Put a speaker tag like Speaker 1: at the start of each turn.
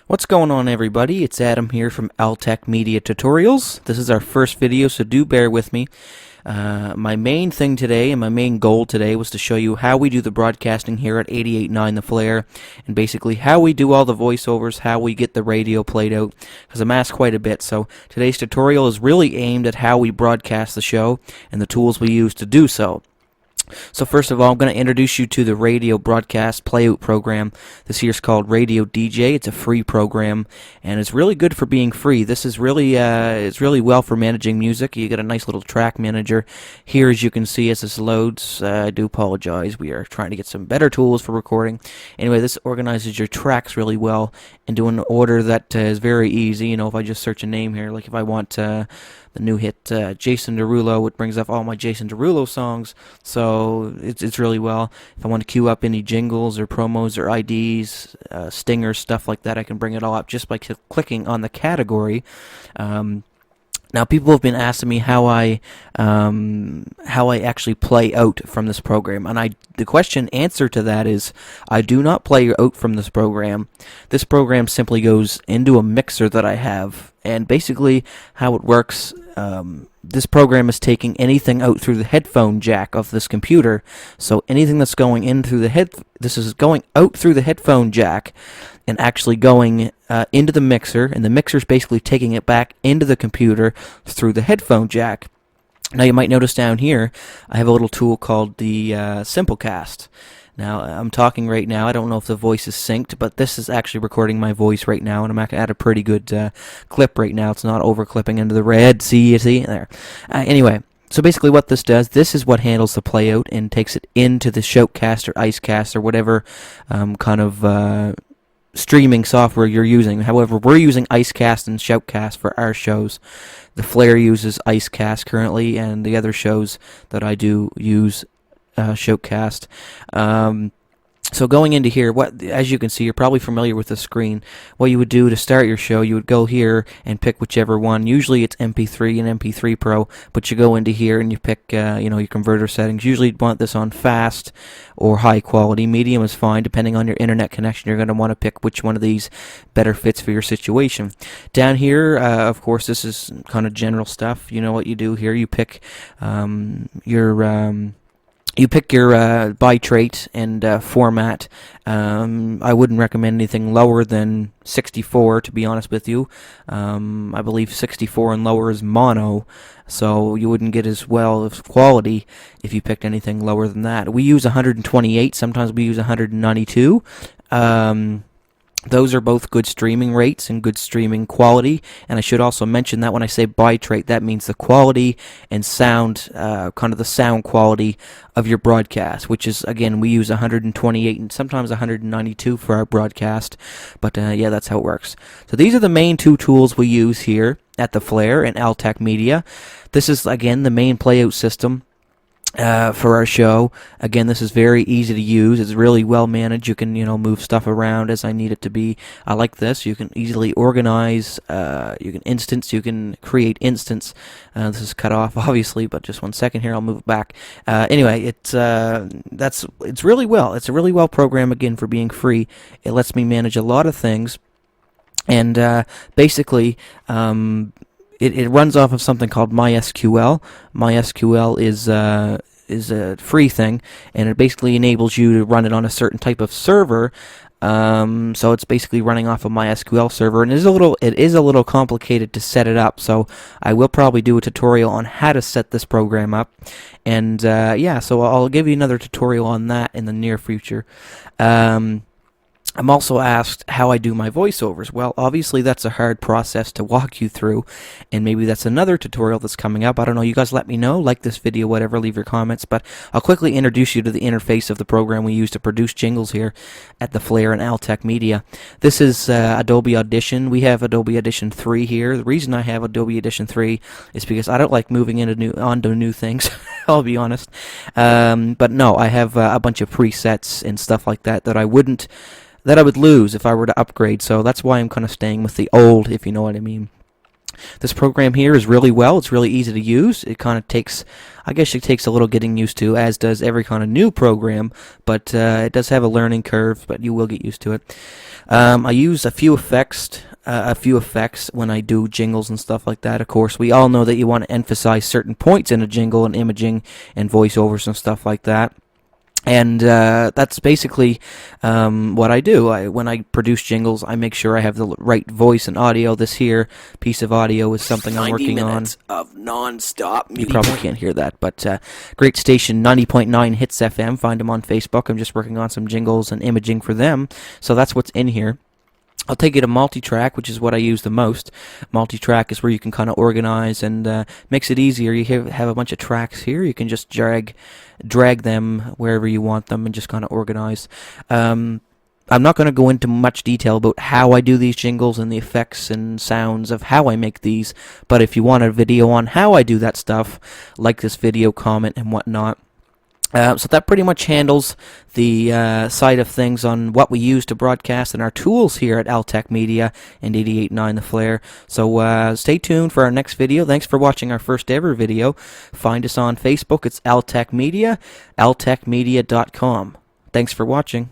Speaker 1: What's going on, everybody? It's Adam here from Altex Media Tutorials. This is our first video, so do bear with me. My main thing today and my main goal today was to show you how we do the broadcasting here at 88.9 The Flare, and basically how we do all the voiceovers, how we get the radio played out, because I'm asked quite a bit. So today's tutorial is really aimed at how we broadcast the show and the tools we use to do so. So first of all, I'm going to introduce you to the radio broadcast playout program. This here is called Radio DJ. It's a free program, and it's really good for being free. This is really it's really well for managing music. You get a nice little track manager here, as you can see as this loads. I do apologize. We are trying to get some better tools for recording. Anyway, this organizes your tracks really well into an order that is very easy. You know, if I just search a name here, like if I want the new hit Jason Derulo, it brings up all my Jason Derulo songs, so it's really well. If I want to queue up any jingles or promos or IDs, stingers, stuff like that, I can bring it all up just by clicking on the category. Now, people have been asking me how I actually play out from this program, and the answer to that is I do not play out from this program. This program simply goes into a mixer that I have, and basically how it works. This program is taking anything out through the headphone jack of this computer. So anything that's going in through this is going out through the headphone jack and actually going into the mixer, and the mixer is basically taking it back into the computer through the headphone jack. Now you might notice down here I have a little tool called the Simplecast. Now, I'm talking right now. I don't know if the voice is synced, but this is actually recording my voice right now, and I'm at a pretty good clip right now. It's not over-clipping into the red. See, you see? There. Anyway, so basically what this does, this is what handles the playout and takes it into the Shoutcast or Icecast or whatever kind of streaming software you're using. However, we're using Icecast and Shoutcast for our shows. The Flare uses Icecast currently, and the other shows that I do use Shoutcast. So going into here, as you can see, you're probably familiar with the screen. What you would do to start your show, you would go here and pick whichever one. Usually it's MP3 and MP3 Pro, but you go into here and you pick your converter settings. Usually you'd want this on fast or high quality. Medium is fine. Depending on your internet connection, you're going to want to pick which one of these better fits for your situation. Down here, of course, this is kind of general stuff. You know what you do here. You pick your bitrate and format. I wouldn't recommend anything lower than 64, to be honest with you. I believe 64 and lower is mono, so you wouldn't get as well of quality if you picked anything lower than that. We use 128, sometimes we use 192. Those are both good streaming rates and good streaming quality, and I should also mention that when I say bitrate, that means the quality and sound, kind of the sound quality of your broadcast, which is, again, we use 128 and sometimes 192 for our broadcast, but yeah, that's how it works. So these are the main two tools we use here at the Flare and Altex Media. This is, again, the main playout system for our show. Again, this is very easy to use. It's really well managed. You can, move stuff around as I need it to be. I like this. You can easily organize. You can instance. You can create instance. This is cut off, obviously, but just one second here. I'll move it back. Anyway, it's really well. It's a really well program, again, for being free. It lets me manage a lot of things, and basically, It runs off of something called MySQL. MySQL is a free thing, and it basically enables you to run it on a certain type of server. So it's basically running off a MySQL server, and it is a little complicated to set it up. So I will probably do a tutorial on how to set this program up, and yeah, so I'll give you another tutorial on that in the near future. I'm also asked how I do my voiceovers. Well, obviously that's a hard process to walk you through, and maybe that's another tutorial that's coming up. I don't know. You guys let me know. Like this video, whatever, leave your comments. But I'll quickly introduce you to the interface of the program we use to produce jingles here at the Flare and Altex Media. This is Adobe Audition. We have Adobe Audition 3 here. The reason I have Adobe Audition 3 is because I don't like moving onto new things. I'll be honest. But no, I have a bunch of presets and stuff like that I would lose if I were to upgrade, so that's why I'm kind of staying with the old, if you know what I mean. This program here is really it's really easy to use. It kind of takes, I guess it takes a little getting used to, as does every kind of new program, but it does have a learning curve, but you will get used to it. I use a few effects when I do jingles and stuff like that. Of course, we all know that you want to emphasize certain points in a jingle and imaging and voiceovers and stuff like that. And that's basically what I do. When I produce jingles, I make sure I have the right voice and audio. This here piece of audio is something I'm working on. 90 minutes of non-stop MIDI. You probably can't hear that, but great station, 90.9 Hits FM. Find them on Facebook. I'm just working on some jingles and imaging for them. So that's what's in here. I'll take you to multi-track, which is what I use the most. Multi-track is where you can kind of organize and makes it easier. You have a bunch of tracks here. You can just drag them wherever you want them and just kind of organize. I'm not going to go into much detail about how I do these jingles and the effects and sounds of how I make these, but if you want a video on how I do that stuff, like this video, comment, and whatnot. So that pretty much handles the side of things on what we use to broadcast and our tools here at Altex Media and 88.9 The Flare. So stay tuned for our next video. Thanks for watching our first ever video. Find us on Facebook. It's Altex Media, altexmedia.com. Thanks for watching.